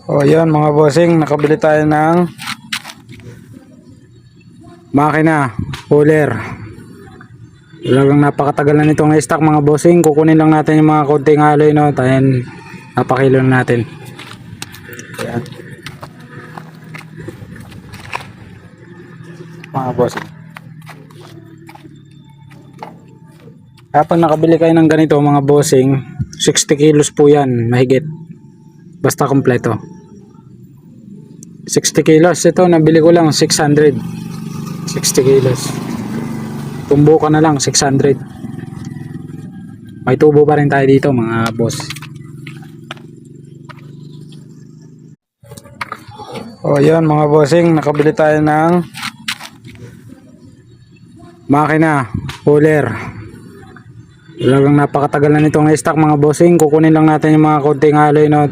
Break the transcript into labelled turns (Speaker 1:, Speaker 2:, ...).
Speaker 1: O yan mga bossing, nakabili tayo ng makina, cooler. Talagang napakatagal na nitong na-stock mga bossing. Kukunin lang natin yung mga konting alloy, no? Tayo napakilo natin. Yan. Mga bossing. Kapag nakabili kayo ng ganito mga bossing, 60 kilos po yan, mahigit. Basta kompleto. 60 kilos. Ito, nabili ko lang 600. 60 kilos. Tumbo ka na lang, 600. May tubo pa rin tayo dito mga boss. O yan mga bossing, nakabili tayo ng makina, cooler. Talagang napakatagal na nitong na-stock mga bossing. Kukunin lang natin yung mga konting alloy, no?